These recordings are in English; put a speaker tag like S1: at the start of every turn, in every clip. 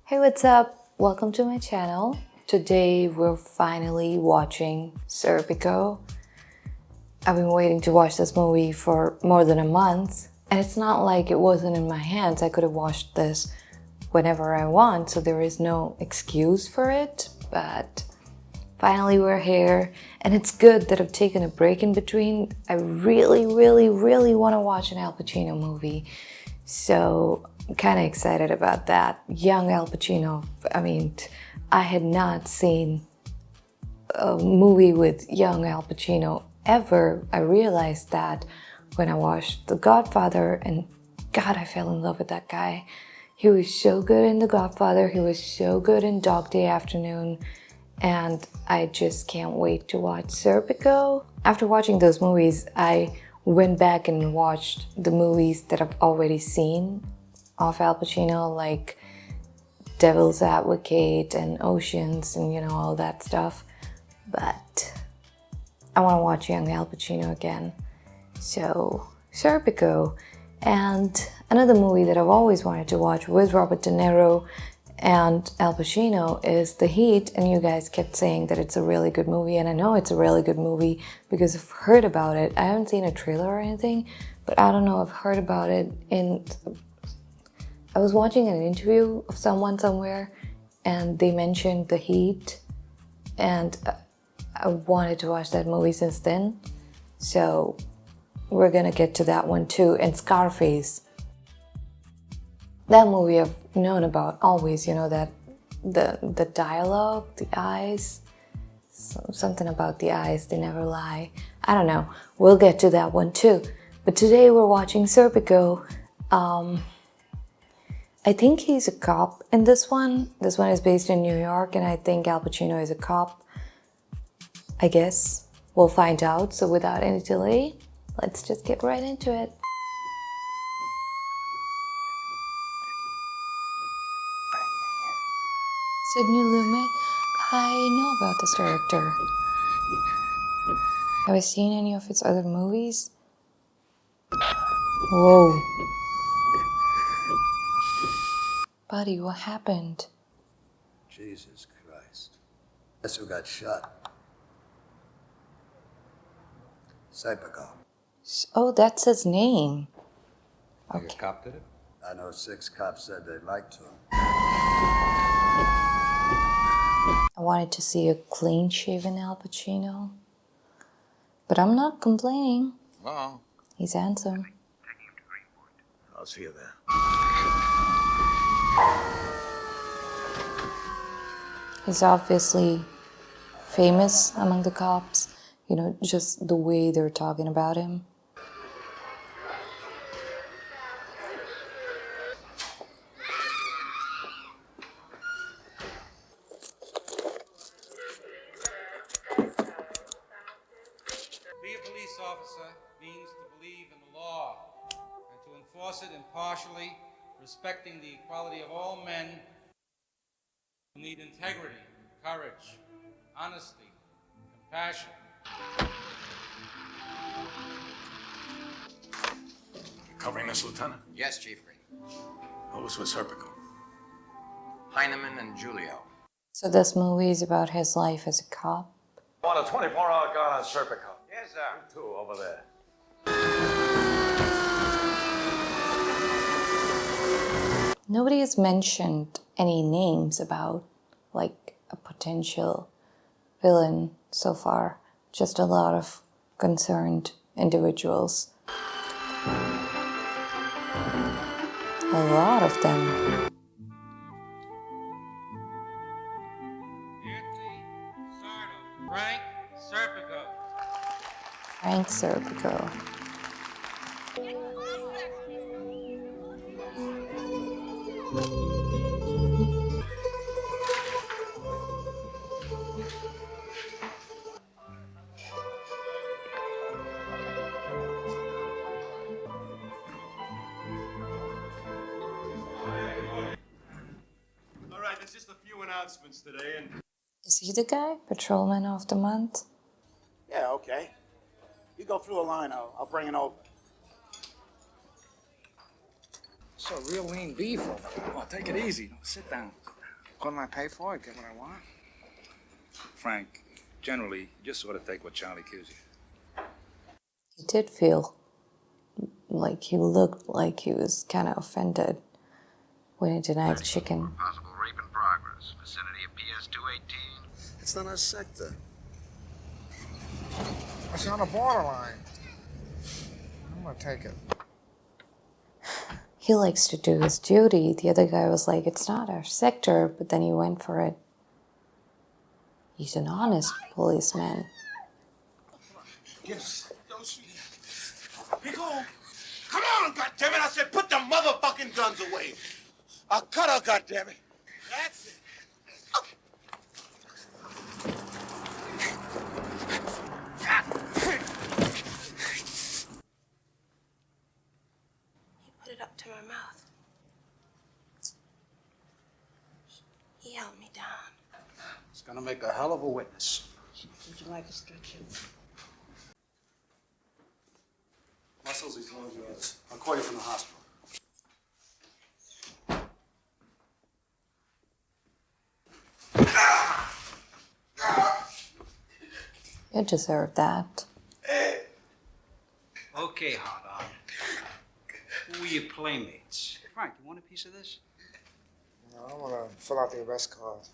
S1: Hey, what's up? Welcome to my channel. Today we're finally watching Serpico. I've been waiting to watch this movie for more than a month, and it's not like it wasn't in my hands. I could have watched this whenever I want, so there is no excuse for it, but finally we're here, and it's good that I've taken a break in between. I really want to watch an Al Pacino movie, so I'm kind of excited about that. Young Al Pacino. I mean, I had not seen a movie with young Al Pacino ever. I realized that when I watched The Godfather, and God, I fell in love with that guy. He was so good in The Godfather. He was so good in Dog Day Afternoon. And I just can't wait to watch Serpico. After watching those movies, I went back and watched the movies that I've already seen of Al Pacino, like Devil's Advocate and Oceans and, all that stuff. But I want to watch young Al Pacino again. So, Serpico. And another movie that I've always wanted to watch with Robert De Niro and Al Pacino is The Heat, and you guys kept saying that it's a really good movie, and I know it's a really good movie because I've heard about it. I haven't seen a trailer or anything, but I don't know, I've heard about it I was watching an interview of someone somewhere, and they mentioned The Heat, and I wanted to watch that movie since then, so we're gonna get to that one too. And Scarface. That movie I've known about always, that the dialogue, the eyes, something about the eyes, they never lie. I don't know. We'll get to that one too. But today we're watching Serpico. I think he's a cop in this one. This one is based in New York, and I think Al Pacino is a cop. I guess we'll find out. So without any delay, let's just get right into it. Sidney Lumet, I know about this director. Have I seen any of his other movies? Whoa. Buddy, what happened?
S2: Jesus Christ. Guess who got shot? Serpico.
S1: Oh, that's his name.
S3: Okay. A cop did it?
S2: I know 6 cops said they'd like to.
S1: I wanted to see a clean-shaven Al Pacino, but I'm not complaining.
S3: Well,
S1: he's handsome.
S3: I'll see you there.
S1: He's obviously famous among the cops, just the way they're talking about him.
S4: Be a police officer means to believe in the law and to enforce it impartially, respecting the equality of all men who need integrity, courage, honesty, compassion.
S3: You covering this, Lieutenant?
S5: Yes, Chief Green.
S3: What was with Serpico?
S5: Heineman and Julio.
S1: So this movie is about his life as a cop.
S6: I want a 24-hour guard on Serpico.
S5: Yes, sir.
S6: You 2 over there.
S1: Nobody has mentioned any names about, a potential villain so far. Just a lot of concerned individuals. A lot of them.
S4: Anthony Sardo, Frank Serpico.
S1: Frank Serpico.
S6: All right, there's just a few announcements today, and...
S1: Is he the guy? Patrolman of the month?
S7: Yeah, okay. You go through a line, I'll bring it over.
S8: So real lean beef. Oh, take it easy. Sit down. Couldn't I pay for it? Get what I want?
S9: Frank, generally, you just sort of take what Charlie gives you.
S1: He did feel like he looked like he was kind of offended when he denied the chicken.
S10: Possible rape in progress. Vicinity of PS 218.
S2: It's not our sector.
S8: It's on the borderline. I'm gonna take it.
S1: He likes to do his duty. The other guy was like, it's not our sector, but then he went for it. He's an honest policeman.
S7: Yes. Pico, come on, goddammit! I said put the motherfucking guns away. I'll cut her, goddammit. That's it.
S11: He put it up to my mouth. He held me down.
S7: It's gonna make a hell of a witness.
S11: Would you like a stretcher?
S7: Muscles, these ones yours. I'll call you from the hospital.
S1: You deserve that.
S4: Okay, hot on. Who are your playmates? Frank, you want a piece of this?
S8: No, I want to fill out the arrest card.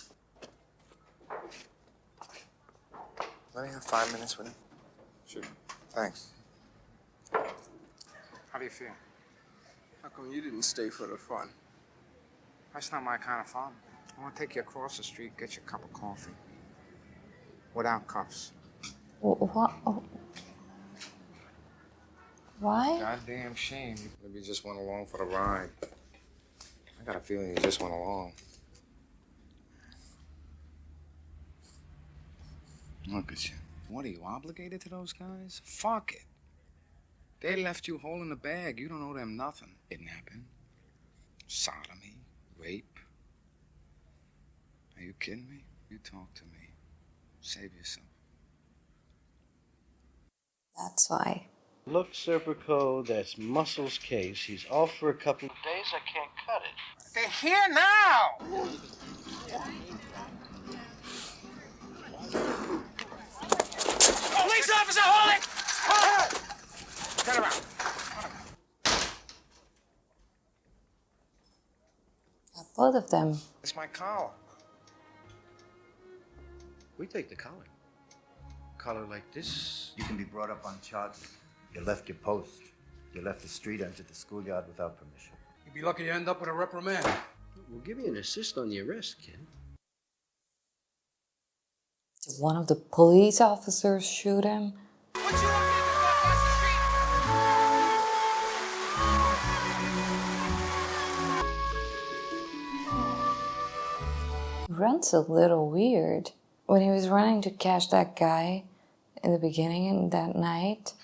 S8: Let me have 5 minutes with him.
S7: Sure.
S8: Thanks. How do you feel?
S7: How come you didn't stay for the fun?
S8: That's not my kind of fun. I want to take you across the street, get you a cup of coffee. Without cuffs.
S1: What? Why?
S8: Goddamn shame. Maybe you just went along for the ride. I got a feeling you just went along.
S9: Look at you. What, are you obligated to those guys? Fuck it. They left you holding the bag. You don't owe them nothing. Kidnapping, sodomy, rape. Are you kidding me? You talk to me. Save yourself.
S1: That's why.
S12: Look, Serpico, that's Muscle's case. He's off for a couple of days. I can't cut it.
S8: They're here now!
S7: Police officer, hold it! Hold it!
S8: Turn around.
S1: Both of them.
S8: It's my collar.
S12: We take the collar. Collar like this, you can be brought up on charges. You left your post. You left the street, entered the schoolyard without permission.
S4: You'd be lucky to end up with a reprimand.
S12: We'll give you an assist on the arrest, kid.
S1: Did one of the police officers shoot him?
S7: What you want me to do across the street?
S1: He runs a little weird. When he was running to catch that guy in the beginning and that night,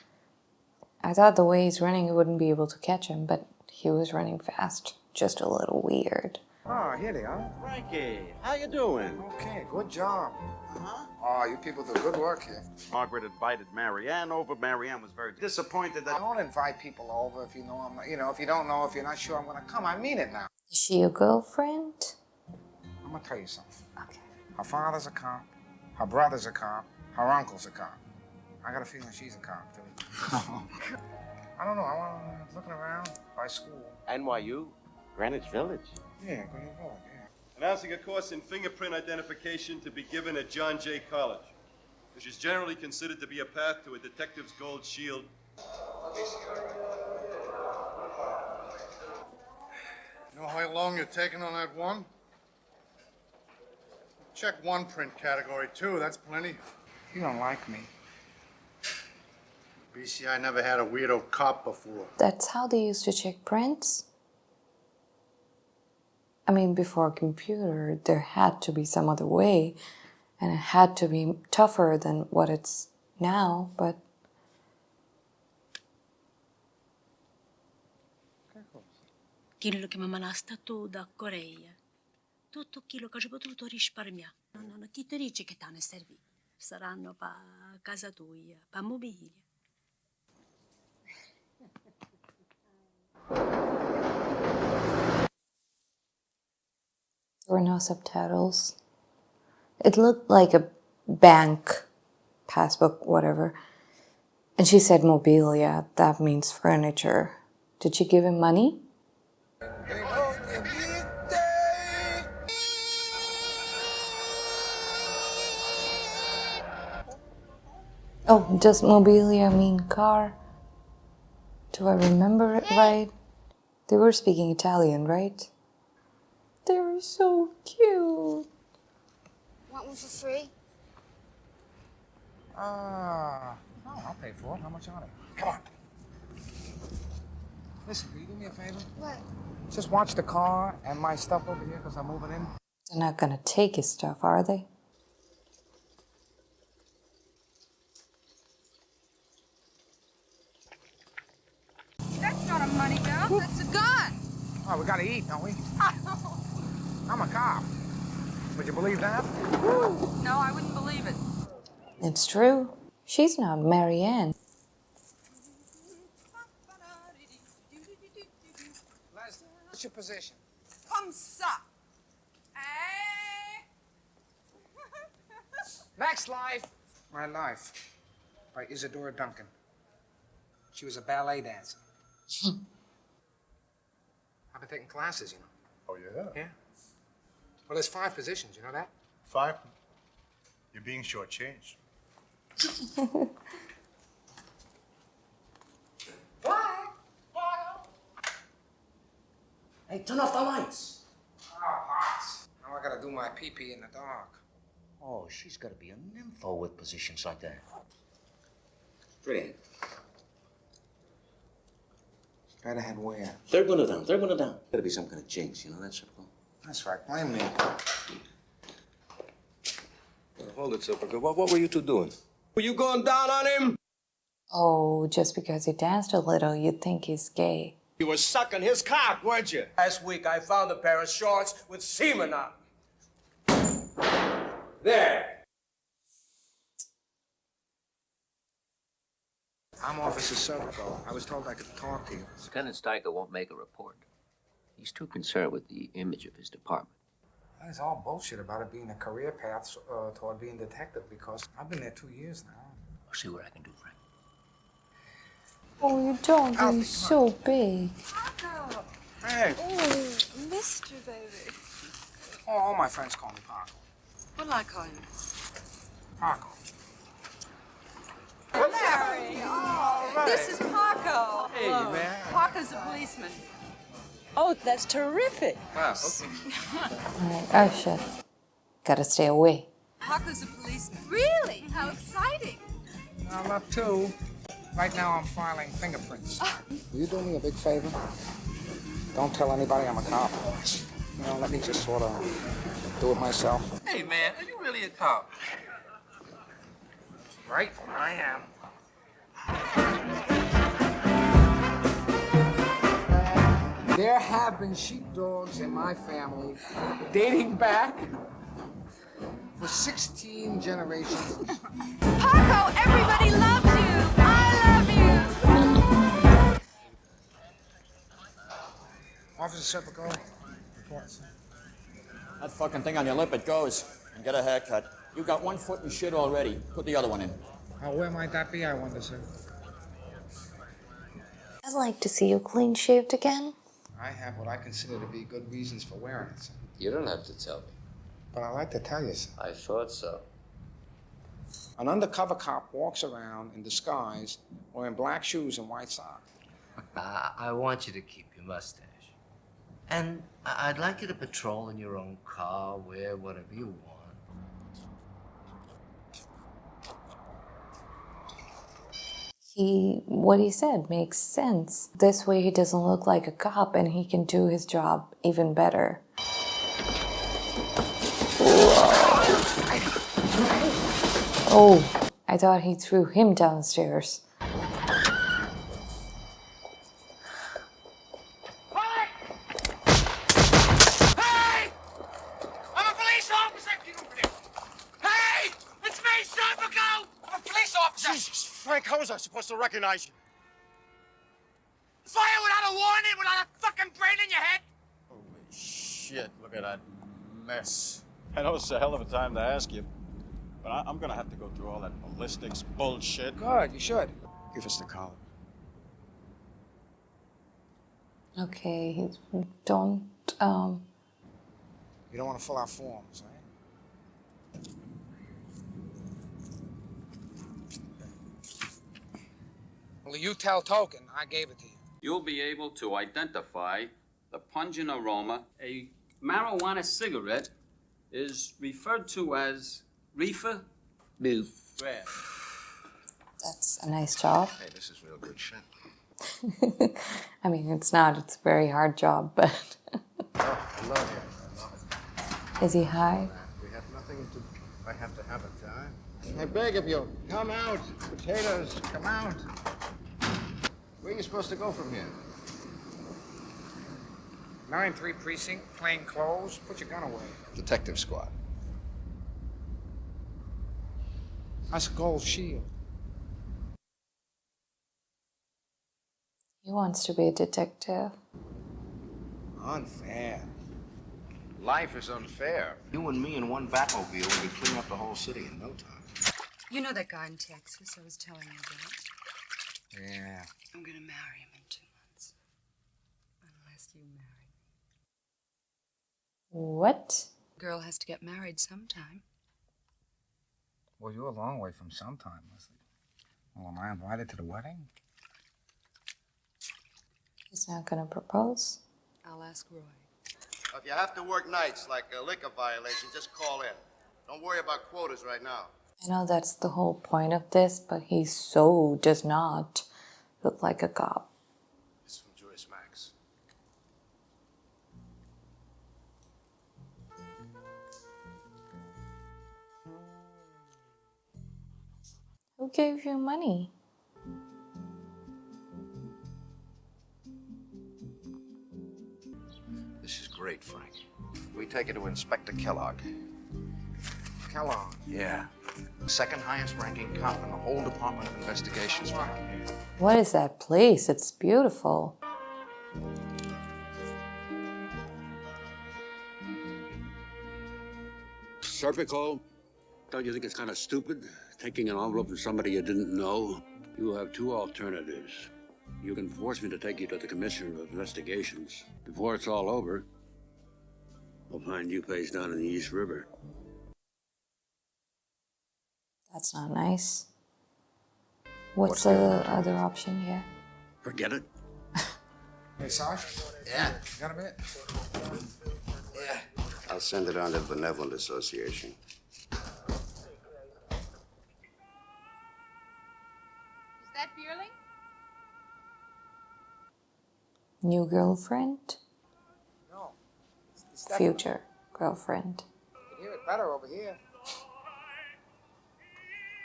S1: I thought the way he's running, he wouldn't be able to catch him, but he was running fast. Just a little weird.
S8: Oh, here they are.
S12: Frankie, how you doing?
S8: Okay, good job. Oh, you people do good work here.
S6: Margaret invited Marianne over. Marianne was very disappointed that...
S8: Don't invite people over if you know I'm not, if you don't know, if you're not sure I'm gonna come. I mean it now.
S1: Is she your girlfriend?
S8: I'm gonna tell you something.
S1: Okay.
S8: Her father's a cop, her brother's a cop, her uncle's a cop. I got a feeling she's a cop, too. I don't know, I was looking around by school.
S12: NYU? Greenwich Village?
S8: Yeah, Greenwich Village, yeah.
S6: Announcing a course in fingerprint identification to be given at John Jay College, which is generally considered to be a path to a detective's gold shield.
S13: You know how long you're taking on that one? Check one print category, too. That's plenty.
S8: You don't like me.
S13: BCI never had a weirdo cop before.
S1: That's how they used to check prints? I mean, before a computer, there had to be some other way, and it had to be tougher than what it's now, but...
S11: Quello che mi manasta tu da Corea. Tutto quello che ho potuto risparmiare. No, chi ti dice che te ne servi? Saranno per casa tua, per mobili.
S1: There were no subtitles. It looked like a bank passbook, whatever. And she said mobilia, that means furniture. Did she give him money? Oh, does mobilia mean car? Do I remember it right? They were speaking Italian, right? They were so cute.
S14: Want one for free?
S8: No, I'll pay for it. How much are they? Come on. Listen, will you do me a favor?
S14: What?
S8: Just watch the car and my stuff over here because I'm moving in.
S1: They're not gonna take his stuff, are they?
S15: That's not a money belt, that's a gun.
S8: Oh, we gotta eat, don't we? I'm a cop. Would you believe that?
S15: No, I wouldn't believe it.
S1: It's true. She's not Marianne.
S8: Les, what's your position?
S15: Come sup.
S8: Next life. My Life by Isadora Duncan. She was a ballet dancer. I've been taking classes, you know.
S13: Oh, yeah?
S8: Yeah. Well, there's 5 positions, you know that?
S13: 5? You're being shortchanged.
S5: Hey, turn off the lights.
S8: Oh, Pops. Now I gotta do my pee-pee in the dark.
S5: Oh, she's got to be a nympho with positions like that. Brilliant.
S8: Better head where?
S5: Third window down, third window down. Got to be some kind of jinx, you know that, Serpico?
S8: That's right. Blame me.
S3: Hold it, Serpico. What were you two doing? Were you going down on him?
S1: Oh, just because he danced a little, you'd think he's gay.
S3: You were sucking his cock, weren't you? Last week I found a pair of shorts with semen on. There.
S8: I'm Officer Serpico. I was told I could talk to you.
S16: Lieutenant Steiger won't make a report. He's too concerned with the image of his department.
S8: That's all bullshit about it being a career path toward being a detective because I've been there 2 years now.
S16: I'll see what I can do, Frank.
S1: Oh, your dog is so big.
S15: Paco.
S8: Hey.
S15: Oh, Mr. Baby.
S8: Oh, all my friends call me Paco.
S15: What'll I call you?
S8: Paco.
S15: Larry. Oh, this is Paco.
S8: Hey,
S15: Hello.
S8: man.
S15: Paco's a policeman. Oh, that's terrific.
S8: Ah, okay.
S1: Alright, oh shit. Gotta stay away.
S15: Paco's a policeman. Really? How exciting.
S8: I'm not too. Right now I'm filing fingerprints. Will you do me a big favor? Don't tell anybody I'm a cop. You know, let me just sort of do it myself.
S16: Hey, man, are you really a cop?
S8: Right? I am. There have been sheepdogs in my family dating back for 16 generations.
S15: Paco, everybody loves you. I love you.
S8: Officer Serpico, report.
S17: That fucking thing on your lip, it goes. And get a haircut. You got 1 foot in shit already. Put the other one in.
S8: Where might that be, I wonder, sir?
S1: I'd like to see you clean shaved again.
S8: I have what I consider to be good reasons for wearing it, sir.
S16: You don't have to tell me.
S8: But I like to tell you, sir.
S16: I thought so.
S8: An undercover cop walks around in disguise wearing black shoes and white socks.
S18: I want you to keep your mustache. And I'd like you to patrol in your own car, wear whatever you want.
S1: What he said makes sense. This way he doesn't look like a cop and he can do his job even better. Oh, I thought he threw him downstairs.
S7: Frank, how was I supposed to recognize you? Fire without a warning, without a fucking brain in your head?
S3: Holy shit, look at that
S13: mess.
S17: I know it's a hell of a time to ask you, but I'm gonna have to go through all that ballistics bullshit.
S8: Good, you should.
S17: Give us the collar.
S1: Okay, don't,
S8: You don't want to fill out forms, right? Well, you tell token, I gave it to you.
S19: You'll be able to identify the pungent aroma. A marijuana cigarette is referred to as reefer. Rare.
S1: that's a nice job.
S12: Hey, this is real good shit.
S1: I mean, it's not, it's a very hard job, but
S12: I love it.
S1: is he high?
S12: We have nothing to... I have to have it, time. I beg of you, come out. Potatoes, come out. Where are you supposed to go from here?
S8: 9-3 precinct, plain clothes. Put your gun away.
S12: Detective squad.
S8: That's a gold shield.
S1: He wants to be a detective.
S8: Unfair.
S12: Life is unfair. You and me in one Batmobile, we could clean up the whole city in no time.
S15: You know that guy in Texas I was telling you about?
S8: Yeah.
S15: I'm gonna marry him in 2 months. Unless you marry me.
S1: What?
S15: Girl has to get married sometime.
S8: Well, you're a long way from sometime, Leslie. Well, am I invited to the wedding?
S1: He's not gonna propose.
S15: I'll ask Roy.
S2: If you have to work nights like a liquor violation, just call in. Don't worry about quotas right now.
S1: I know that's the whole point of this, but he so does not look like a cop.
S12: This is from Joyce Max.
S1: Who gave you money?
S12: This is great, Frank. We take it to Inspector Kellogg.
S8: Kellogg?
S12: Yeah. Second highest ranking cop in the whole Department of Investigations, Frank.
S1: What is that place? It's beautiful.
S20: Serpico, don't you think it's kind of stupid, taking an envelope from somebody you didn't know? You have two alternatives. You can force me to take you to the Commissioner of Investigations. Before it's all over, I'll find you place down in the East River.
S1: That's not nice. What's the other option here?
S20: Forget it.
S8: Hey, Sarge?
S12: Yeah?
S8: You got a minute?
S12: Yeah.
S2: I'll send it on to the Benevolent Association.
S15: Is that Beerling?
S1: New girlfriend?
S8: No. It's that
S1: Future girlfriend.
S8: You can hear it better over here.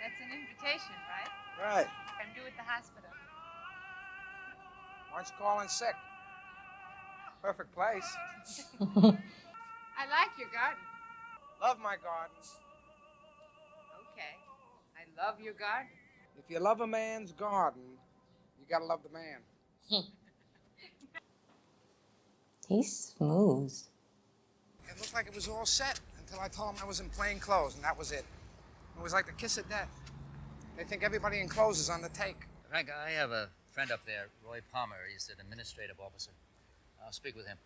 S15: That's an invitation, right?
S8: Right.
S15: I'm due at the hospital.
S8: Why don't you call in sick? Perfect place.
S15: I like your garden.
S8: Love my garden.
S15: Okay. I love your garden.
S8: If you love a man's garden, you gotta love the man.
S1: He's smooth.
S8: It looked like it was all set until I told him I was in plain clothes, and that was it. It was like the kiss of death. They think everybody in clothes is on the take.
S5: Frank, I have a friend up there, Roy Palmer. He's an administrative officer. I'll speak with him.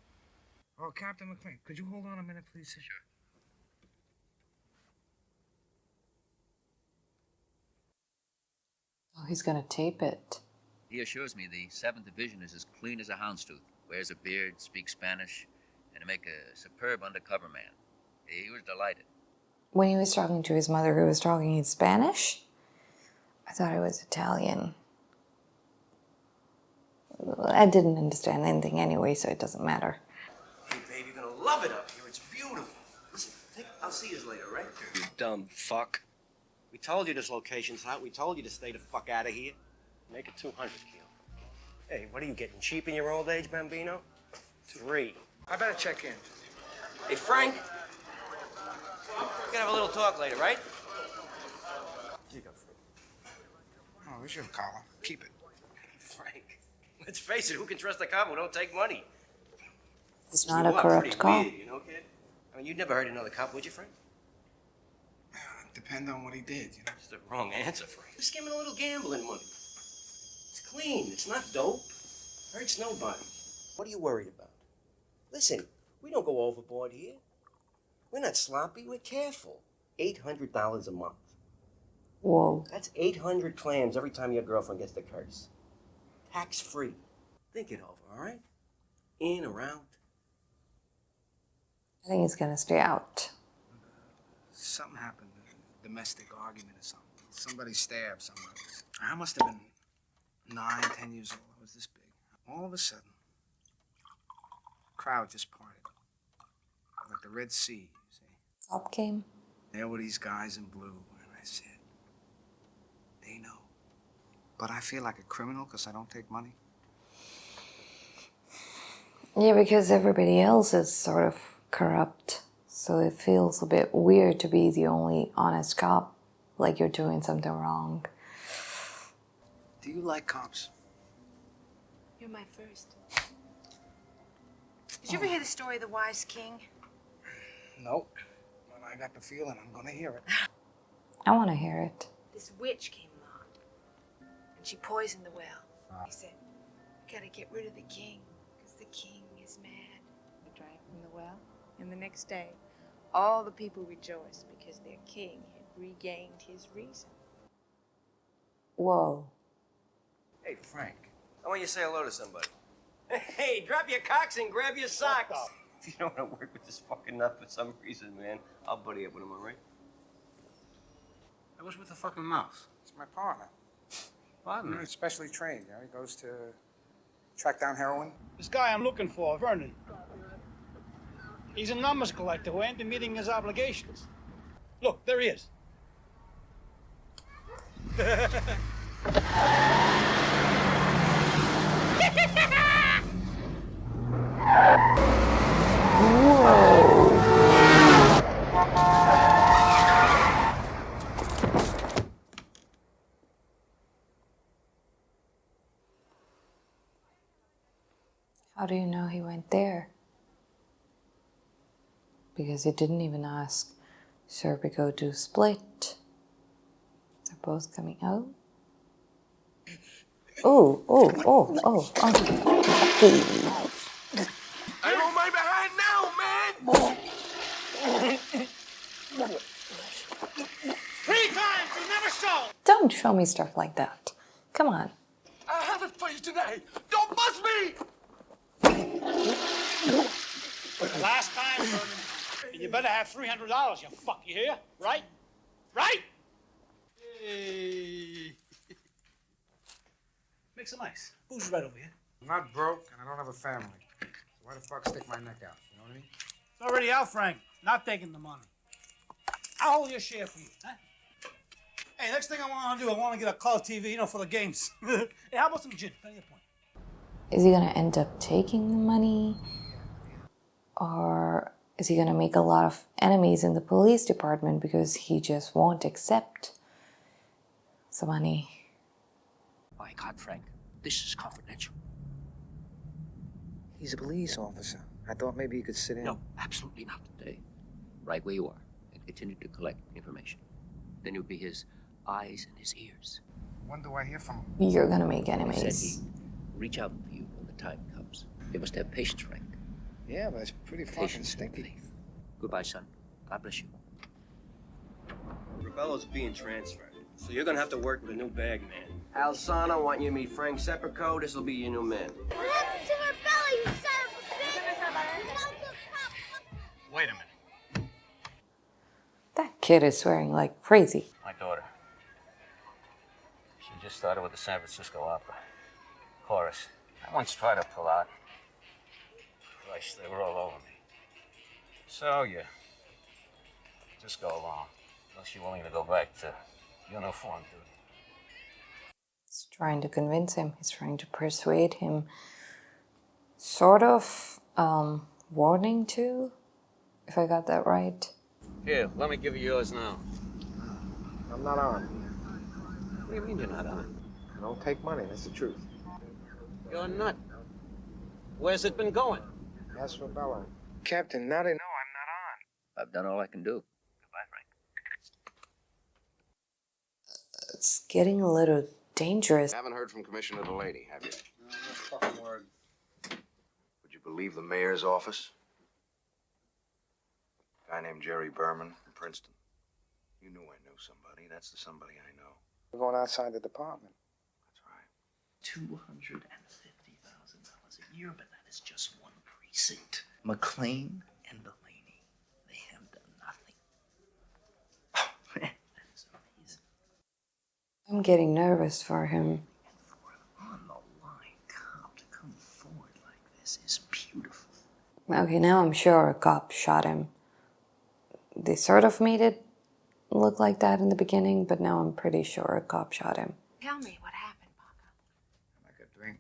S8: Oh, Captain McLean, could you hold on a minute, please? Sure.
S1: Oh, he's gonna tape it.
S5: He assures me the 7th Division is as clean as a houndstooth, wears a beard, speaks Spanish, and to make a superb undercover man. He was delighted.
S1: When he was talking to his mother, he was talking in Spanish? I thought it was Italian. I didn't understand anything anyway, so it doesn't matter.
S3: Hey, babe, you're gonna love it up here. It's beautiful. Listen, I'll see you later, right? You dumb fuck. We told you this location's hot. We told you to stay the fuck out of here. Make it 200, Keel. Hey, what are you getting, cheap in your old age, Bambino? 3.
S8: I better check in.
S3: Hey, Frank. We're gonna have a little talk later, right? Here you go, Frank.
S8: Oh, here's your collar. Keep it.
S3: Frank, let's face it, who can trust a cop who don't take money?
S1: He's not a
S3: You are
S1: corrupt
S3: pretty
S1: cop.
S3: weird, you know, kid? I mean, you'd never hurt another cop, would you, Frank?
S9: Depend on what he did, you know?
S3: That's the wrong answer, Frank. Just give him a little gambling money. It's clean. It's not dope. Hurts nobody. What are you worried about? Listen, we don't go overboard here. We're not sloppy. We're careful. $800 a month.
S1: Whoa.
S3: That's 800 clams every time your girlfriend gets the curse. Tax-free. Think it over, all right? In, around.
S1: I think he's gonna stay out.
S9: Something happened, a domestic argument or something. Somebody stabbed somebody. I must have been 9, 10 years old. I was this big. All of a sudden, crowd just parted. Like the Red Sea, you see.
S1: Cop came.
S9: There were these guys in blue, and I said, they know. But I feel like a criminal because I don't take money.
S1: Yeah, because everybody else is sort of corrupt. So it feels a bit weird to be the only honest cop, like you're doing something wrong.
S9: Do you like cops?
S15: You're my first. Did you ever hear the story of the wise king?
S9: Nope. But I got the feeling I'm gonna hear it.
S1: I want to hear it.
S15: This witch came along, and she poisoned the well. He said, "We gotta get rid of the king, because the king is mad." He drank from the well, and the next day, all the people rejoiced because their king had regained his reason.
S1: Whoa.
S3: Hey, Frank. I want you to say hello to somebody. Hey, drop your cocks and grab your socks. If you don't want to work with this fucking nut for some reason, man, I'll buddy up with him, all right?
S8: I was with the fucking mouse. It's my partner.
S3: Partner?
S8: He's specially trained. You know, he goes to track down heroin.
S21: This guy I'm looking for, Vernon. He's a numbers collector who ain't been meeting his obligations. Look, there he is.
S1: How do you know he went there? Because he didn't even ask Serpico to split. They're both coming out. Oh. Hey.
S7: I don't mind behind now, man!
S21: 3 times, you never show!
S1: Don't show me stuff like that. Come on.
S7: I have it for you today. Don't bust me!
S21: Last time, Vernon. And you better have $300, you fuck, you hear? Right? Right? Hey. Make some ice. Who's right over here?
S8: I'm not broke, and I don't have a family. So why the fuck stick my neck out? You know what I mean?
S21: It's already out, Frank. Not taking the money. I'll hold your share for you, huh? Hey, next thing I want to do, I want to get a color TV, you know, for the games. Hey, how about some gin? Tell you a point.
S1: Is he gonna end up taking the money? Or is he gonna make a lot of enemies in the police department because he just won't accept the money?
S16: My God, Frank, this is confidential.
S9: He's a police officer. I thought maybe he could sit in.
S16: No, absolutely not. Stay right where you are and continue to collect information. Then you'll be his eyes and his ears.
S9: When do I hear from him?
S1: You're gonna make
S16: He said
S1: enemies.
S16: he'd reach out for you when the time comes. You must have patience, Frank.
S9: Yeah, but it's pretty fucking
S16: Patience and
S9: stinky.
S16: faith. Goodbye, son. God bless you.
S3: Rebello's being transferred, so you're gonna have to work with a new bag man. Alzano, I want you to meet Frank Serpico. This will be your new man.
S13: Wait a minute.
S1: That kid is swearing like crazy.
S5: My daughter. She just started with the San Francisco Opera. Chorus. I once tried to pull out. Christ, they were all over me. So, you just go along. Unless you're willing to go back to uniform duty.
S1: He's trying to convince him. He's trying to persuade him. Sort of warning to, if I got that right.
S19: Here, let me give you yours now.
S8: I'm not armed.
S19: What do you mean you're not on?
S8: I don't take money. That's the truth.
S19: You're not. Where's it been going?
S8: That's for Bella. Captain, now they know I'm not
S16: I've done all I can do. Goodbye, Frank.
S1: It's getting a little dangerous.
S5: Haven't heard from Commissioner Delaney, have you?
S8: No fucking word.
S5: Would you believe the mayor's office? A guy named Jerry Berman from Princeton. You knew I knew somebody. That's the somebody I know.
S8: We're going outside the department.
S18: $250,000 a year, but that is just one precinct. McLean and Delaney, they have done nothing. Oh, man, that is amazing.
S1: I'm getting nervous for him.
S18: On the line cop to come forward like this is beautiful.
S1: Okay, now I'm sure a cop shot him. They sort of made it look like that in the beginning, but now I'm pretty sure a cop shot him.
S15: Tell me what happened, Paco.
S8: Like a drink.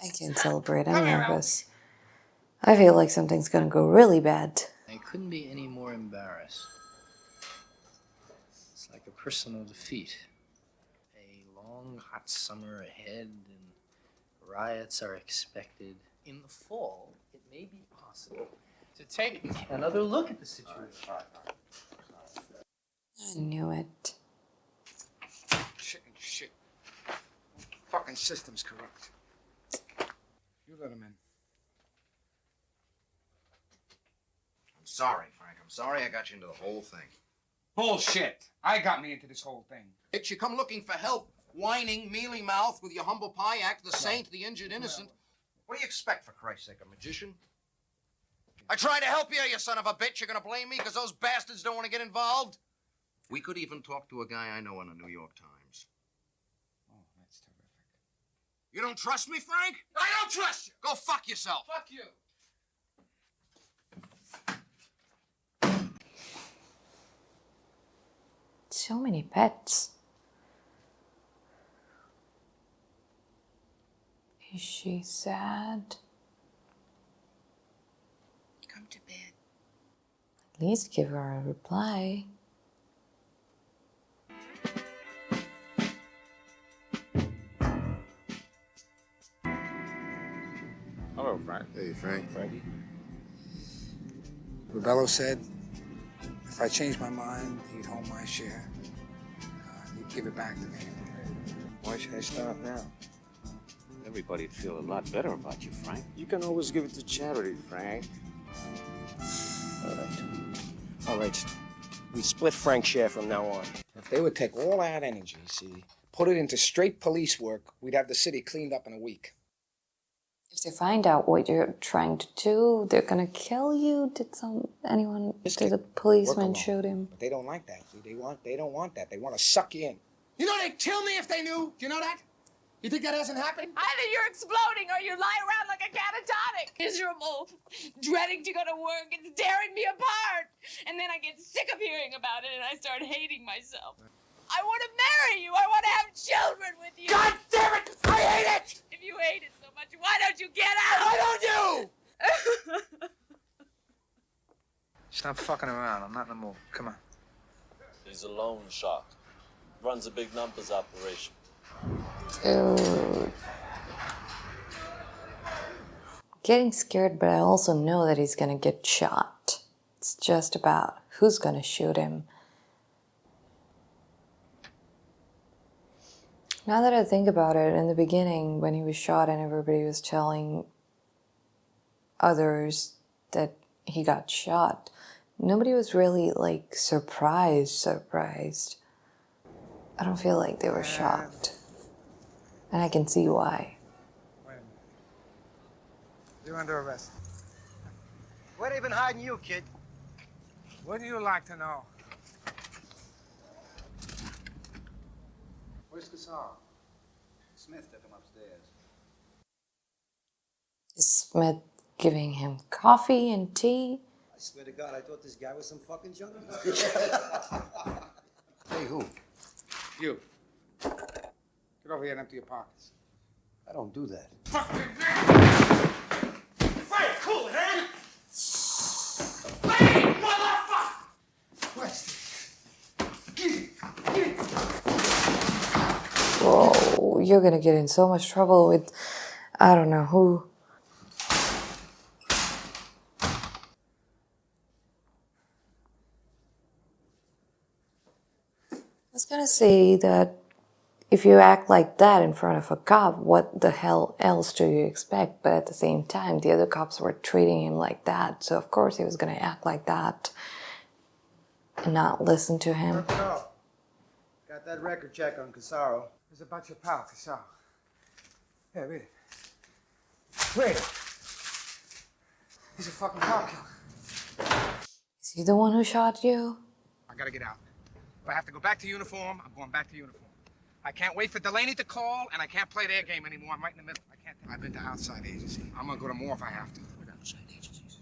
S1: I can't celebrate, I'm nervous. I feel like something's gonna go really bad.
S18: I couldn't be any more embarrassed. It's like a personal defeat. A long, hot summer ahead, and riots are expected. In the fall, it may be possible to take another look at the situation.
S1: I knew it.
S8: Shit. Fucking system's corrupt. You let him in.
S5: I'm sorry, Frank. I'm sorry I got you into the whole thing.
S9: Bullshit. I got me into this whole thing.
S3: Bitch, you come looking for help, whining, mealy-mouthed with your humble pie act, the saint, the injured innocent. What do you expect, for Christ's sake, a magician? I tried to help you, you son of a bitch. You're gonna blame me because those bastards don't want to get involved? We could even talk to a guy I know in the New York Times.
S8: Oh, that's terrific.
S3: You don't trust me, Frank? I don't trust you! Go fuck yourself!
S9: Fuck you.
S1: So many pets. Is she sad?
S15: Come to bed.
S1: At least give her a reply.
S9: Hello, Frank.
S12: Hey, Frank.
S9: Frankie.
S8: Rebello said if I changed my mind, he'd hold my share. He'd give it back to me. Why should I stop now?
S5: Everybody'd feel a lot better about you, Frank.
S9: You can always give it to charity, Frank.
S3: All right. We split Frank's share from now on.
S8: If they would take all that energy, see, put it into straight police work, we'd have the city cleaned up in a week.
S1: If they find out what you're trying to do, they're gonna kill you. Did the policeman shoot him?
S8: But they don't like that. See, they don't want that. They want to suck you in. You know they'd kill me if they knew. Do you know that? You think that hasn't happened?
S10: Either you're exploding or you lie around like a catatonic. Miserable, dreading to go to work. It's tearing me apart. And then I get sick of hearing about it and I start hating myself. I want to marry you. I want to have children with you.
S8: God damn it! I hate it!
S10: If you hate it so much, why don't you get out?
S8: Why don't you? Stop fucking around. I'm not in the mood. Come on.
S22: He's a loan shark. Runs a big numbers operation.
S1: Dude. Getting scared, but I also know that he's gonna get shot. It's just about who's gonna shoot him. Now that I think about it, in the beginning, when he was shot and everybody was telling others that he got shot, nobody was really, like, surprised. I don't feel like they were shocked. And I can see why.
S8: Wait a minute. You're under arrest.
S3: Where they been hiding you, kid?
S8: Wouldn't you like to know? Where's Casar?
S12: Smith took him upstairs.
S1: Is Smith giving him coffee and tea?
S12: I swear to God, I thought this guy was some fucking junkie. Hey, who?
S8: You. Get over here and empty your pockets.
S12: I don't do that.
S7: Frank, cool it, huh? Hey, motherfucker!
S1: Whoa, you're gonna get in so much trouble with I don't know who. I was gonna say that if you act like that in front of a cop, what the hell else do you expect? But at the same time, the other cops were treating him like that, so of course he was gonna act like that and not listen to him.
S12: Serpico, got that record check on Casaro.
S8: It's about your pal, Casaro. Yeah, read it. Read it. He's a fucking cop killer.
S1: Is he the one who shot you?
S8: I gotta get out. If I have to go back to uniform, I'm going back to uniform. I can't wait for Delaney to call, and I can't play their game anymore. I'm right in the middle. I can't. I've been to outside agency. I'm gonna go to more if I have to. Outside agencies.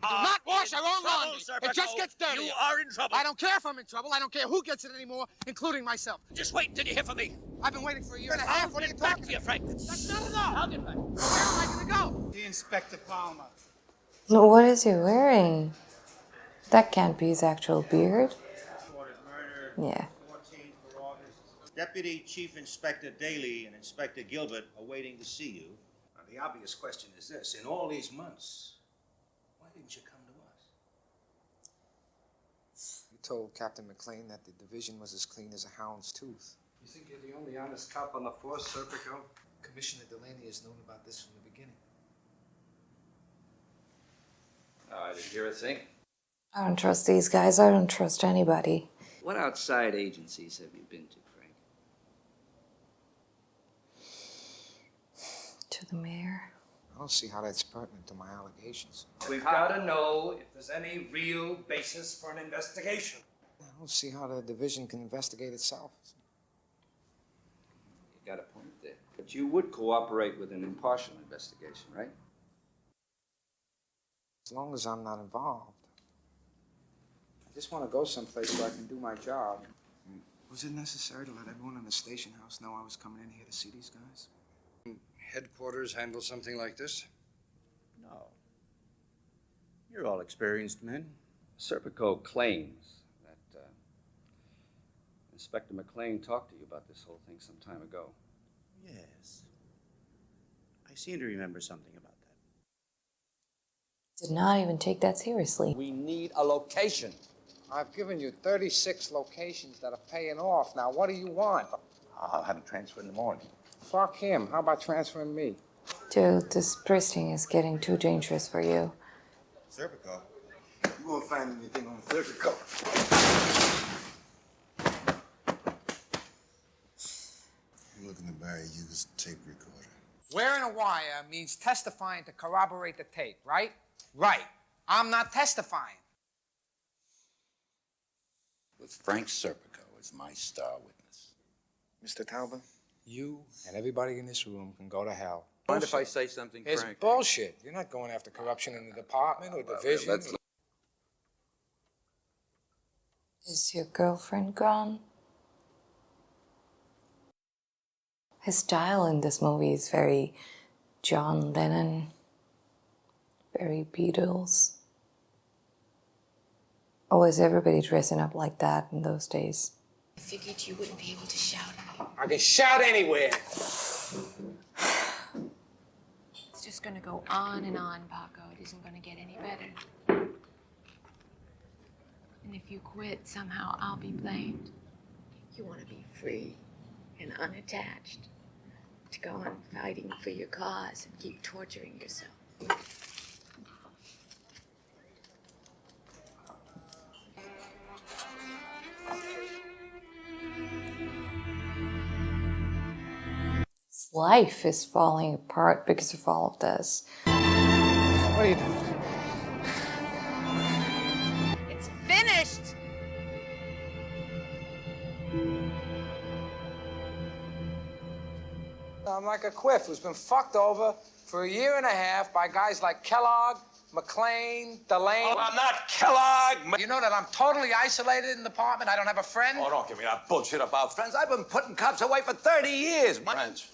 S8: Do not wash your own laundry. It just gets dirty.
S3: You are in trouble.
S8: I don't care if I'm in trouble. I don't care who gets it anymore, including myself.
S3: Just wait until you hear from me.
S8: I've been waiting for a year and a half. What are you talking
S3: to you, Frank.
S8: That's not enough.
S3: I'll get back.
S8: Where am I gonna go?
S21: The Inspector Palmer.
S1: No, what is he wearing? That can't be his actual beard. Yeah.
S2: Deputy Chief Inspector Daly and Inspector Gilbert are waiting to see you.
S5: Now, the obvious question is this. In all these months, why didn't you come to us?
S9: You told Captain McLean that the division was as clean as a hound's tooth.
S12: You think you're the only honest cop on the force, Serpico?
S9: Commissioner Delaney has known about this from the beginning.
S4: I didn't hear a thing.
S1: I don't trust these guys. I don't trust anybody.
S4: What outside agencies have you been to, Frank?
S1: To the mayor.
S9: I don't see how that's pertinent to my allegations.
S17: We've got to know if there's any real basis for an investigation.
S9: I don't see how the division can investigate itself.
S4: You got a point there. But you would cooperate with an impartial investigation, right?
S9: As long as I'm not involved. I just want to go someplace where I can do my job. Was it necessary to let everyone in the station house know I was coming in here to see these guys?
S12: Headquarters handle something like this?
S19: No. You're all experienced men. Serpico claims that Inspector McLean talked to you about this whole thing some time ago.
S2: Yes. I seem to remember something about that.
S1: Did not even take that seriously.
S17: We need a location.
S8: I've given you 36 locations that are paying off. Now, what do you want?
S12: I'll have him transfer in the morning.
S8: Fuck him. How about transferring me?
S1: Dude, this priesting is getting too dangerous for you.
S12: Serpico? You won't find anything on Serpico.
S6: I'm looking to buy a used tape recorder.
S8: Wearing a wire means testifying to corroborate the tape, right? Right. I'm not testifying.
S6: With Frank Serpico as my star witness.
S9: Mr. Talbot, you and everybody in this room can go to hell.
S4: Mind if I say something,
S9: It's
S4: Frank?
S9: bullshit. You're not going after corruption in the department or division.
S1: Is your girlfriend gone? His style in this movie is very John Lennon, very Beatles. Or was everybody dressing up like that in those days?
S15: I figured you wouldn't be able to shout at me.
S8: I can shout anywhere.
S15: It's just gonna go on and on, Paco. It isn't gonna get any better. And if you quit, somehow I'll be blamed. You want to be free and unattached. To go on fighting for your cause and keep torturing yourself.
S1: His life is falling apart because of all of this.
S8: What are you doing?
S15: It's finished!
S8: I'm like a quiff who's been fucked over for a year and a half by guys like Kellogg, McLean, Delaney.
S17: Oh, I'm not Kellogg.
S8: You know that I'm totally isolated in the department? I don't have a friend?
S17: Oh, don't give me that bullshit about friends. I've been putting cops away for 30 years. My friends.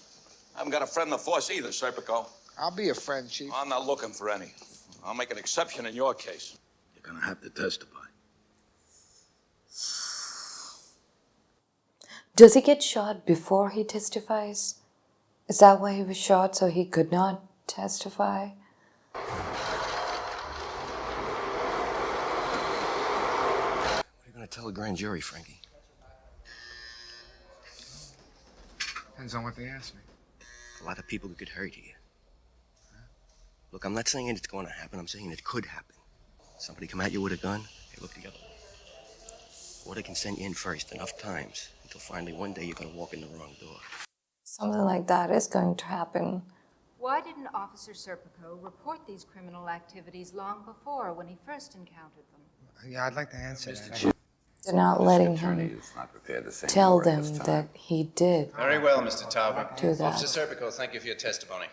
S17: I haven't got a friend in the force either, Serpico.
S8: I'll be a friend, Chief.
S17: I'm not looking for any. I'll make an exception in your case.
S6: You're gonna have to testify.
S1: Does he get shot before he testifies? Is that why he was shot, so he could not testify?
S3: What are you going to tell the grand jury, Frankie?
S9: Depends on what they ask me.
S3: A lot of people could get hurt here. Look, I'm not saying it's going to happen. I'm saying it could happen. Somebody come at you with a gun, hey, look the other way. Or they can send you in first enough times until finally one day you're going to walk in the wrong door.
S1: Something like that is going to happen.
S11: Why didn't Officer Serpico report these criminal activities long before when he first encountered them?
S9: Yeah, I'd like to answer that.
S1: They're not letting him tell them that he did.
S14: Very well, Mr. Talbot.
S1: Do that.
S14: Officer Serpico, thank you for your testimony.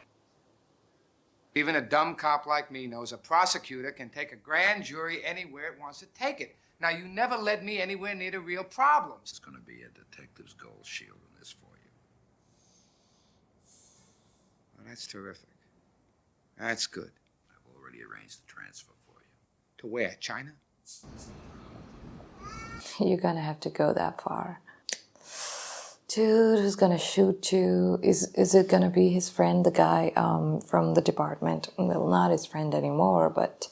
S8: Even a dumb cop like me knows a prosecutor can take a grand jury anywhere it wants to take it. Now, you never led me anywhere near the real problems.
S6: It's going to be a detective's gold shield in this for you.
S8: Well, that's terrific. That's good.
S6: I've already arranged the transfer for you.
S8: To where? China?
S1: You're gonna have to go that far. Dude who's gonna shoot you? Is it gonna be his friend, the guy from the department? Well, not his friend anymore, but...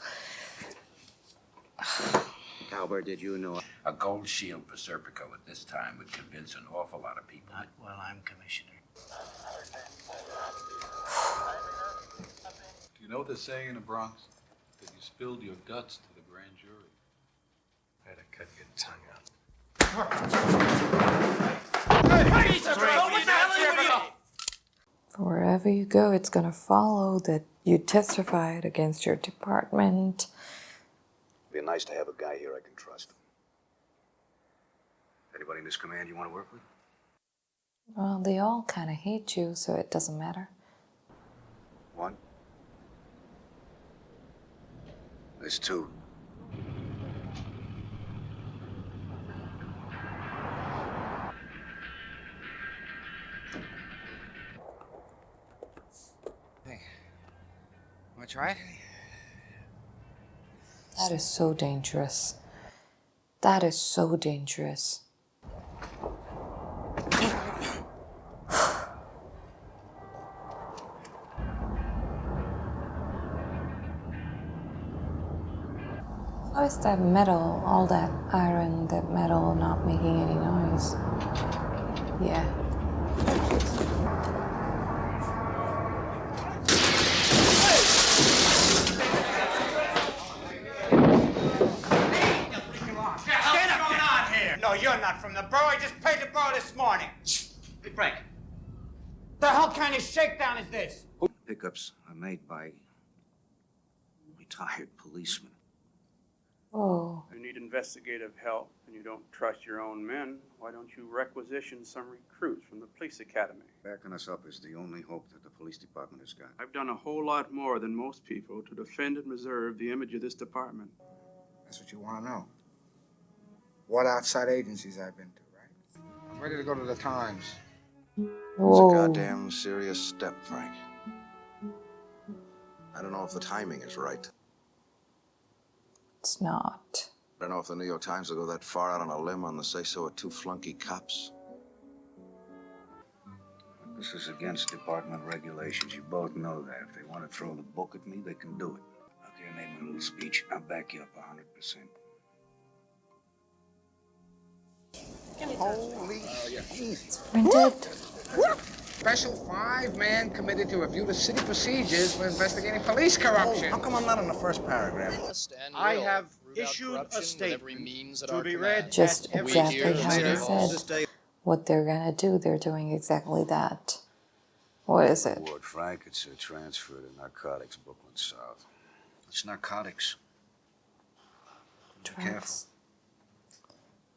S6: Albert, did you know a gold shield for Serpico at this time would convince an awful lot of people?
S21: Not while I'm commissioner.
S23: Do you know what they say in the Bronx? That you spilled your guts to the grand jury.
S13: Better cut your tongue out.
S1: Wherever you go, it's gonna follow that you testified against your department.
S6: It'd be nice to have a guy here I can trust. Anybody in this command you want to work with?
S1: Well, they all kind of hate you, so it doesn't matter.
S6: One. There's two.
S8: Hey, wanna try it?
S1: That is so dangerous. That is so dangerous. How is that metal, all that iron, that metal not making any noise? Yeah.
S21: No, you're not from the borough. I just paid the borough this morning.
S3: Hey, Frank.
S21: The hell kind of shakedown is this?
S6: Pickups are made by retired policemen.
S1: Oh.
S24: You need investigative help and you don't trust your own men, why don't you requisition some recruits from the police academy?
S6: Backing us up is the only hope that the police department has got.
S24: I've done a whole lot more than most people to defend and preserve the image of this department.
S8: That's what you want to know. What outside agencies I've been to, right? I'm ready to go to the Times.
S2: It's a goddamn serious step, Frank. I don't know if the timing is right.
S1: It's not.
S2: I don't know if the New York Times will go that far out on a limb on the say-so of two flunky cops.
S6: This is against department regulations. You both know that. If they want to throw the book at me, they can do it. Okay, I made my little speech. I'll back you up 100%.
S8: Holy Jesus.
S1: Printed.
S8: Special 5-man committee to review the city procedures for investigating police corruption.
S3: How come I'm not in the first paragraph?
S21: I have issued a statement to be read
S1: Just
S21: at every
S1: exactly how they said what they're gonna do. They're doing exactly that. What is it?
S6: Ward, Frank, it's a transfer to narcotics, Brooklyn South. It's narcotics. Be careful.
S1: Drugs.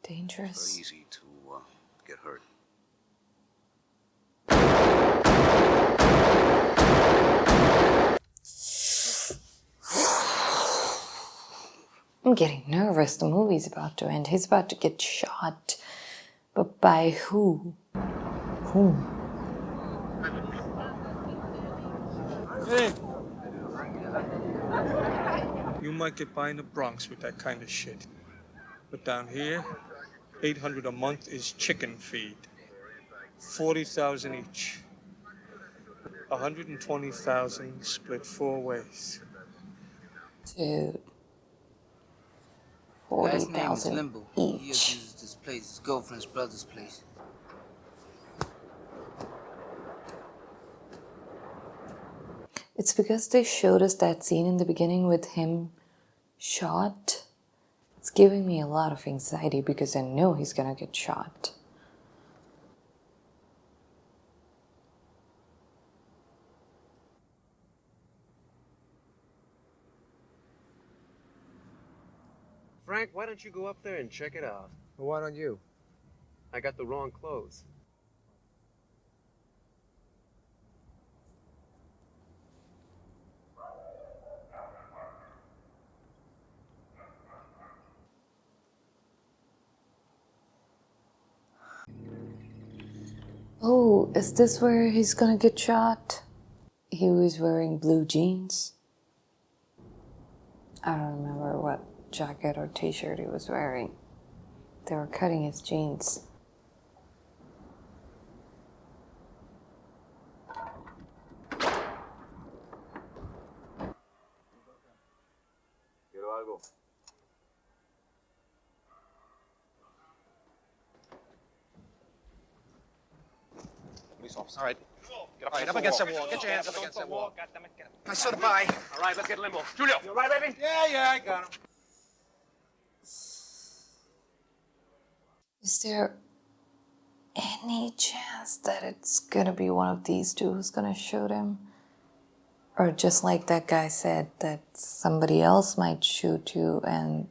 S1: Dangerous.
S6: It's very easy to get hurt.
S1: I'm getting nervous. The movie's about to end. He's about to get shot. But by who? Whom?
S25: Hey. You might get by in the Bronx with that kind of shit. But down here, $800 a month is chicken feed. $40,000 each. 120,000 split 4 ways.
S1: Dude.
S10: Guy's name is
S1: 40,000
S10: Limbo. He
S1: each.
S10: uses this place, his girlfriend's brother's place.
S1: It's because they showed us that scene in the beginning with him shot. It's giving me a lot of anxiety because I know he's gonna get shot.
S3: Frank, why don't you go up there and check it out?
S9: Well, why don't you?
S3: I got the wrong clothes.
S1: Oh, is this where he's gonna get shot? He was wearing blue jeans. I don't remember what jacket or t-shirt he was wearing. They were cutting his jeans.
S13: Quiero algo. Police officer. All right. Get up against the wall. Get your hands up against the wall.
S3: I said bye.
S13: All right, let's get Limbo. Julio, you all right, baby? Yeah, I got him.
S1: Is there any chance that it's gonna be one of these two who's gonna shoot him? Or just like that guy said, that somebody else might shoot you and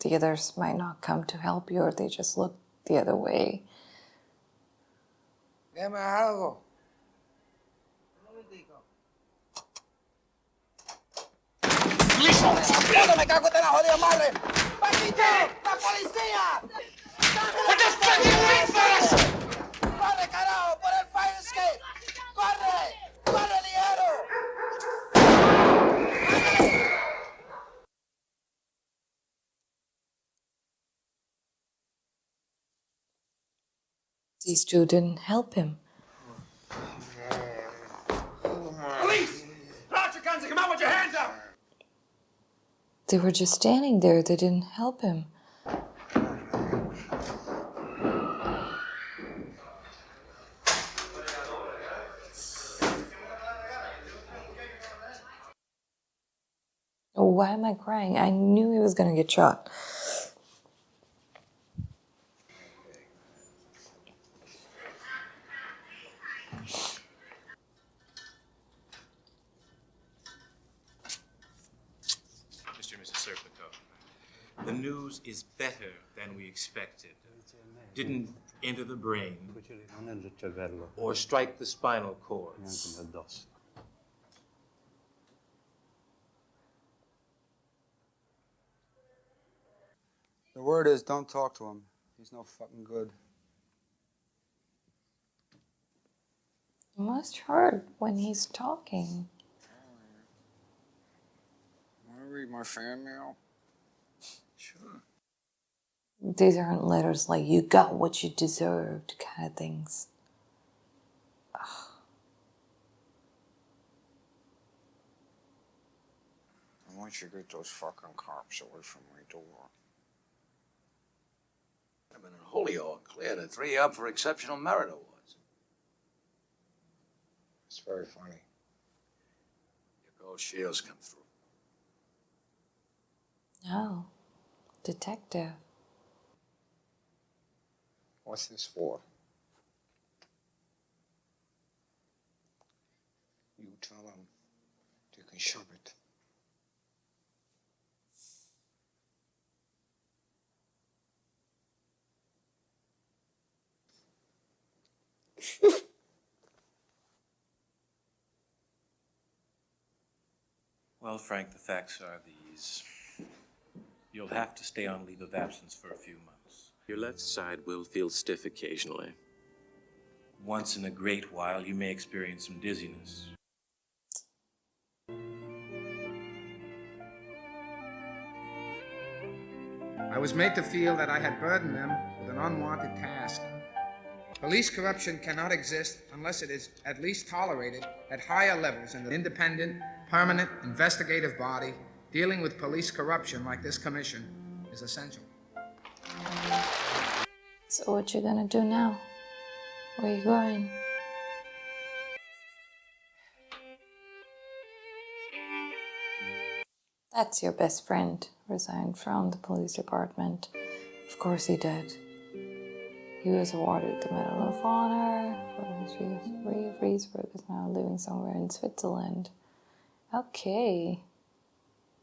S1: the others might not come to help you, or they just look the other way.
S8: Deme algo.
S7: ¡Puta, me cago en la jodida madre! ¡Paquito! ¡La policía! What the fuck you wait for us? ¡Corre, carajo, por el fire escape! ¡Corre! ¡Corre, ligero!
S1: These two didn't help him.
S7: Police! Throw out your guns and come out with your hands up!
S1: They were just standing there, they didn't help him. Why am I crying? I knew he was gonna get shot.
S16: Mr. and Mrs. Serpico, the news is better than we expected. Didn't enter the brain or strike the spinal cord.
S9: The word is, don't talk to him. He's no fucking good.
S1: It must hurt when he's talking.
S9: Want to read my fan mail? Sure.
S1: These aren't letters like you got what you deserved kind of things.
S9: I want you to get those fucking cops away from my door.
S12: I've been in Holyoke, cleared a 3 up for exceptional merit awards.
S9: It's very funny.
S12: Your gold shields come through.
S1: No. Detective.
S9: What's this for? You tell him you can shove it.
S16: Well, Frank, the facts are these. You'll have to stay on leave of absence for a few months.
S18: Your left side will feel stiff occasionally.
S16: Once in a great while, you may experience some dizziness.
S8: I was made to feel that I had burdened them with an unwanted task. Police corruption cannot exist unless it is at least tolerated at higher levels in the independent, permanent, investigative body dealing with police corruption like this commission is essential.
S1: So what you gonna do now? Where you going? That's your best friend resigned from the police department. Of course he did. He was awarded the Medal of Honor for his bravery, but is now living somewhere in Switzerland. Okay.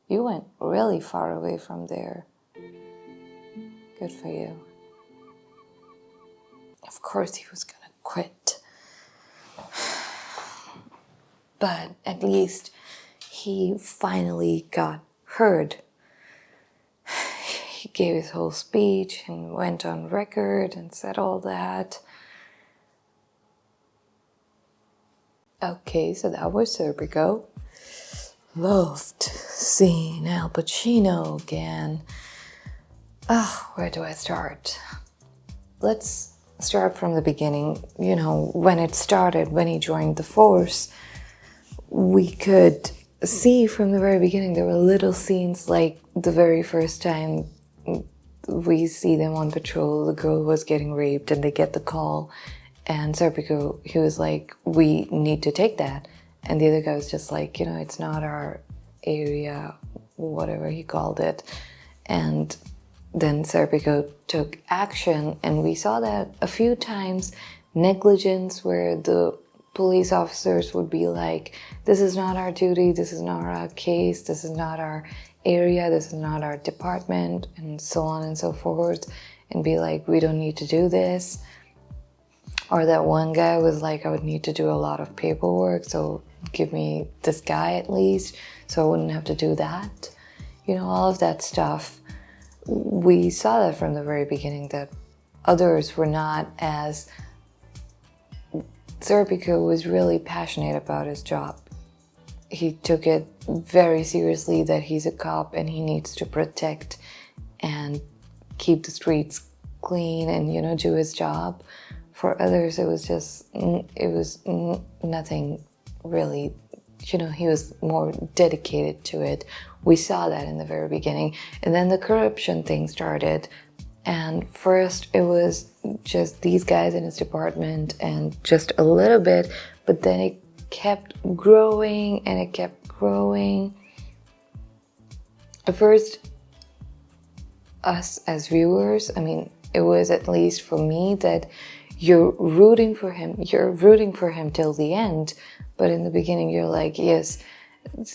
S1: You went really far away from there. Good for you. Of course he was gonna quit. But at least he finally got heard. He gave his whole speech and went on record and said all that. Okay, so that was Serpico. Loved seeing Al Pacino again. Where do I start? Let's start from the beginning. You know, when it started, when he joined the force, we could see from the very beginning there were little scenes like the very first time we see them on patrol, the girl was getting raped and they get the call, and Serpico, he was like, we need to take that. And the other guy was just like, you know, it's not our area, whatever he called it. And then Serpico took action, and we saw that a few times. Negligence, where the police officers would be like, this is not our duty, this is not our case, this is not our area, this is not our department, and so on and so forth, and be like, we don't need to do this. Or that one guy was like, I would need to do a lot of paperwork, so give me this guy at least, so I wouldn't have to do that. You know, all of that stuff. We saw that from the very beginning, that others were not as... Serpico was really passionate about his job. He took it very seriously that he's a cop and he needs to protect and keep the streets clean and, you know, do his job. For others, it was nothing really, you know, he was more dedicated to it. We saw that in the very beginning. And then the corruption thing started. And first it was just these guys in his department and just a little bit, but then it kept growing and it kept growing. At first, us as viewers, I mean, it was at least for me that you're rooting for him till the end, but in the beginning you're like, yes,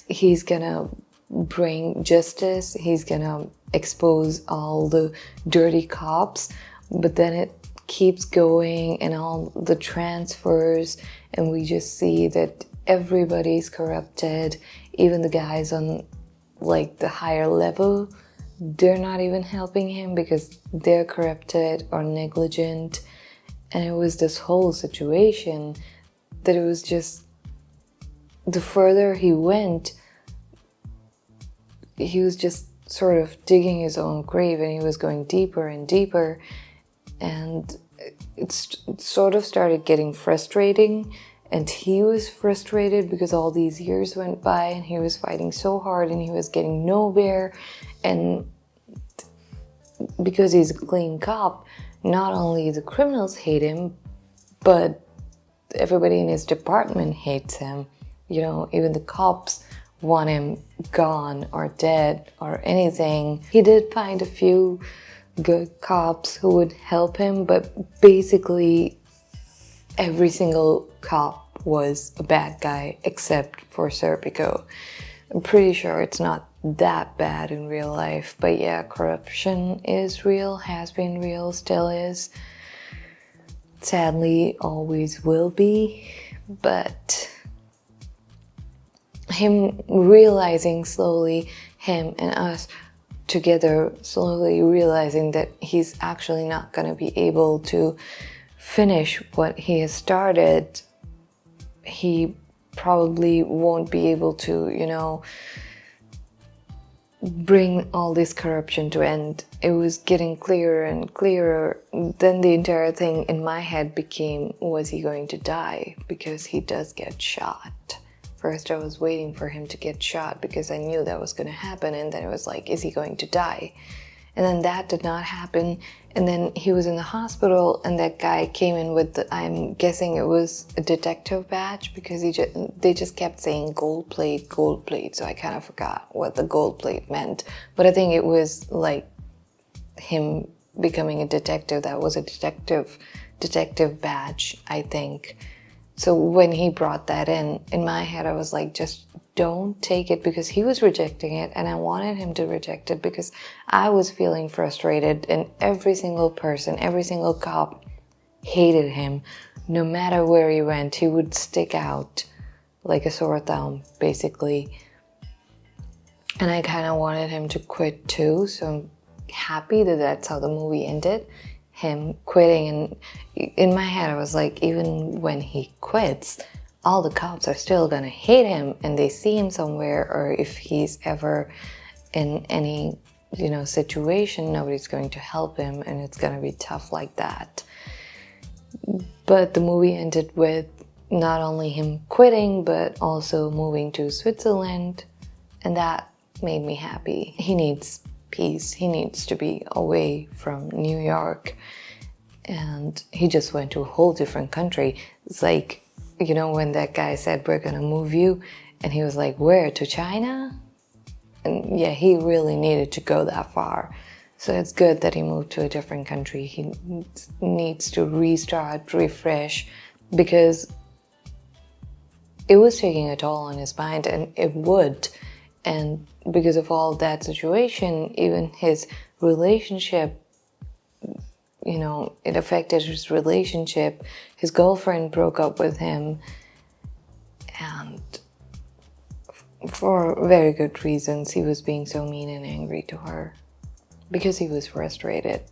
S1: he's gonna bring justice, he's gonna expose all the dirty cops, but then it keeps going and all the transfers, and we just see that everybody's corrupted, even the guys on like the higher level, they're not even helping him because they're corrupted or negligent. And it was this whole situation that it was just, the further he went, he was just sort of digging his own grave, and he was going deeper and deeper, and it sort of started getting frustrating, and he was frustrated because all these years went by and he was fighting so hard and he was getting nowhere. And because he's a clean cop, not only the criminals hate him, but everybody in his department hates him. You know, even the cops want him gone or dead or anything. He did find a few good cops who would help him, but basically every single cop was a bad guy except for Serpico. I'm pretty sure it's not that bad in real life, but yeah, corruption is real, has been real, still is. Sadly, always will be, but him realizing slowly, him and us together slowly realizing that he's actually not going to be able to finish what he has started. He probably won't be able to, you know, bring all this corruption to end. It was getting clearer and clearer. Then the entire thing in my head became, was he going to die? Because he does get shot. First I was waiting for him to get shot because I knew that was going to happen, and then it was like, is he going to die? And then that did not happen, and then he was in the hospital, and that guy came in with the, I'm guessing it was a detective badge, because they just kept saying gold plate, so I kind of forgot what the gold plate meant. But I think it was like him becoming a detective. That was a detective badge, I think. So when he brought that in my head I was like, just don't take it, because he was rejecting it, and I wanted him to reject it because I was feeling frustrated, and every single person, every single cop hated him. No matter where he went, he would stick out like a sore thumb, basically. And I kind of wanted him to quit too, so I'm happy that that's how the movie ended. Him quitting, and in my head I was like, even when he quits, all the cops are still gonna hate him, and they see him somewhere, or if he's ever in any, situation, nobody's going to help him, and it's gonna be tough like that. But the movie ended with not only him quitting, but also moving to Switzerland, and that made me happy. He needs peace. He needs to be away from New York, and he just went to a whole different country. It's like, when that guy said, we're gonna move you, and he was like, where, to China? And yeah, he really needed to go that far. So it's good that he moved to a different country. He needs to restart, refresh, because it was taking a toll on his mind, and it would. And because of all that situation, even his relationship, it affected his relationship. His girlfriend broke up with him, and for very good reasons. He was being so mean and angry to her because he was frustrated.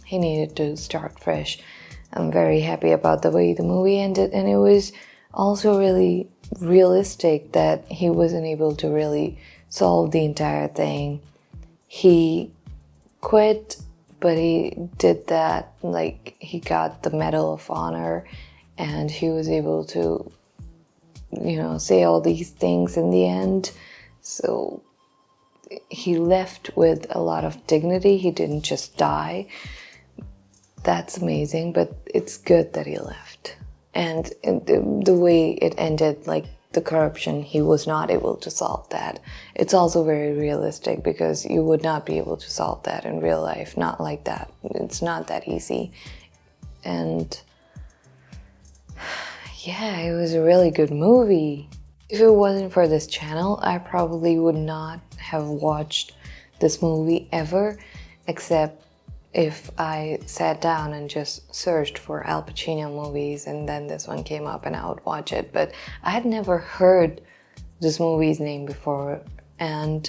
S1: He needed to start fresh. I'm very happy about the way the movie ended, and it was also really realistic that he wasn't able to really solve the entire thing. He quit, but he did that, like, he got the Medal of Honor, and he was able to, say all these things in the end. So he left with a lot of dignity. He didn't just die. That's amazing, but it's good that he left. And the way it ended, like the corruption, he was not able to solve that. It's also very realistic, because you would not be able to solve that in real life. Not like that. It's not that easy. And yeah, it was a really good movie. If it wasn't for this channel, I probably would not have watched this movie ever, except if I sat down and just searched for Al Pacino movies, and then this one came up and I would watch it. But I had never heard this movie's name before, and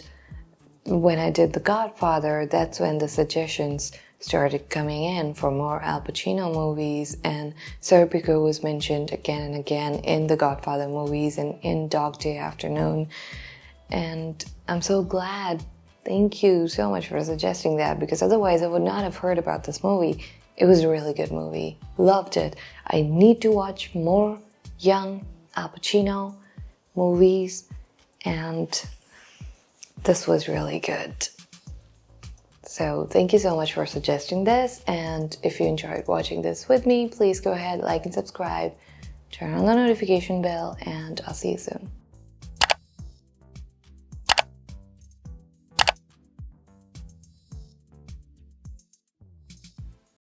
S1: when I did The Godfather, that's when the suggestions started coming in for more Al Pacino movies, and Serpico was mentioned again and again in the Godfather movies and in Dog Day Afternoon. And I'm so glad. Thank you so much for suggesting that, because otherwise I would not have heard about this movie. It was a really good movie. Loved it. I need to watch more young Al Pacino movies, and this was really good. So thank you so much for suggesting this, and if you enjoyed watching this with me, please go ahead, like and subscribe, turn on the notification bell, and I'll see you soon.